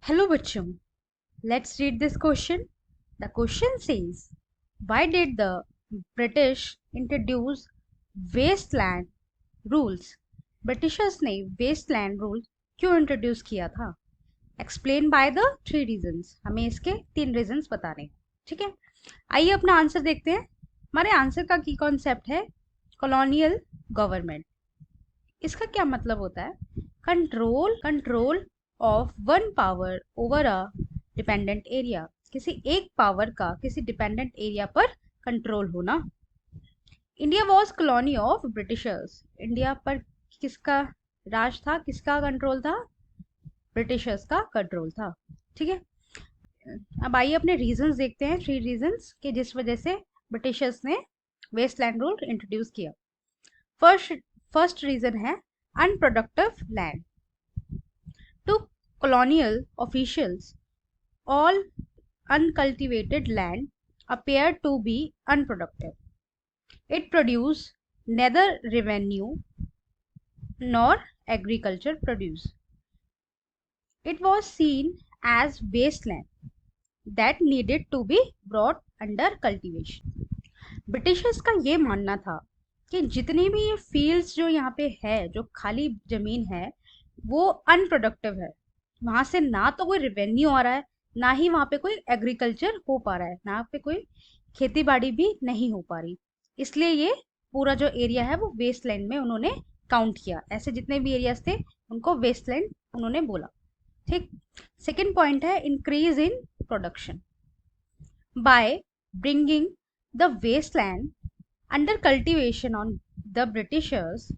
Hello बच्चों, let's read this question. The question says, why did the British introduce wasteland rules? Britishers ने wasteland rule क्यों introduce किया था? Explain by the 3 reasons. हमें इसके 3 reasons बताने हैं, ठीक है? आइए अपना आंसर देखते हैं. हमारे आंसर का की कॉन्सेप्ट है colonial government. इसका क्या मतलब होता है? Control of one power over a dependent area. किसी एक पावर का किसी डिपेंडेंट एरिया पर कंट्रोल होना. India was colony of Britishers. India पर किसका राज था, किसका कंट्रोल था? ब्रिटिशर्स का कंट्रोल था. ठीक है, अब आइए अपने रीजंस देखते हैं, 3 रीजंस कि जिस वजह से ब्रिटिशर्स ने वेस्टलैंड रूल इंट्रोड्यूस किया. फर्स्ट रीजन है unproductive land. To colonial officials, all uncultivated land appeared to be unproductive. It produced neither revenue nor agriculture produce. It was seen as wasteland that needed to be brought under cultivation. Britishers का ये मानना था कि जितनी भी ये fields जो यहाँ पे है, जो खाली जमीन है, वो अनप्रोडक्टिव है. वहां से ना तो कोई रेवेन्यू आ रहा है, ना ही वहां पे कोई एग्रीकल्चर हो पा रहा है, ना पे कोई खेती बाड़ी भी नहीं हो पा रही. इसलिए ये पूरा जो एरिया है वो वेस्टलैंड में उन्होंने काउंट किया. ऐसे जितने भी एरियाज थे उनको वेस्टलैंड उन्होंने बोला. ठीक. सेकेंड पॉइंट है increase in production. By bringing the wasteland under cultivation on the Britishers.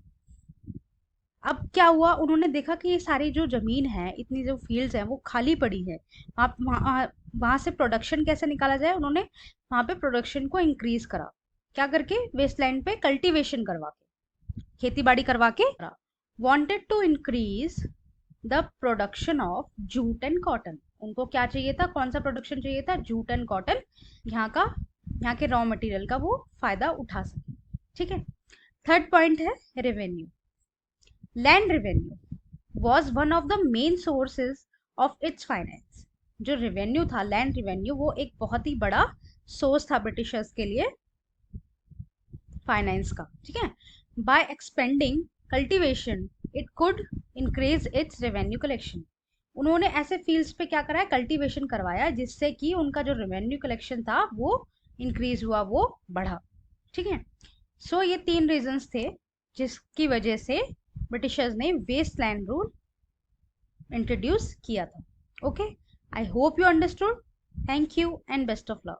अब क्या हुआ, उन्होंने देखा कि ये सारी जो जमीन है, इतनी जो फील्ड्स हैं वो खाली पड़ी है. वहां से प्रोडक्शन कैसे निकाला जाए, उन्होंने वहां पे प्रोडक्शन को इंक्रीज करा. क्या करके? वेस्टलैंड पे कल्टीवेशन करवा के, खेती बाड़ी करवा के. Wanted to increase the production of jute and cotton. उनको क्या चाहिए था, कौन सा प्रोडक्शन चाहिए था? Jute and cotton. यहाँ के रॉ मटेरियल का वो फायदा उठा सके. ठीक है. थर्ड पॉइंट है revenue. Land revenue was one of the main sources of its finance. जो रेवेन्यू था, लैंड रेवेन्यू, वो एक बहुत ही बड़ा सोर्स था ब्रिटिशर्स के लिए फाइनेंस का. ठीक है. By expending cultivation it could increase its revenue collection. उन्होंने ऐसे फील्ड्स पे क्या करा है, कल्टीवेशन करवाया, जिससे कि उनका जो रेवेन्यू कलेक्शन था वो इंक्रीज हुआ, वो बढ़ा. ठीक है. सो ये 3 रीजंस थे जिसकी वजह से ब्रिटिशर्स ने वेस्टलैंड रूल इंट्रोड्यूस किया था. Okay, I hope you understood. Thank you and best of luck.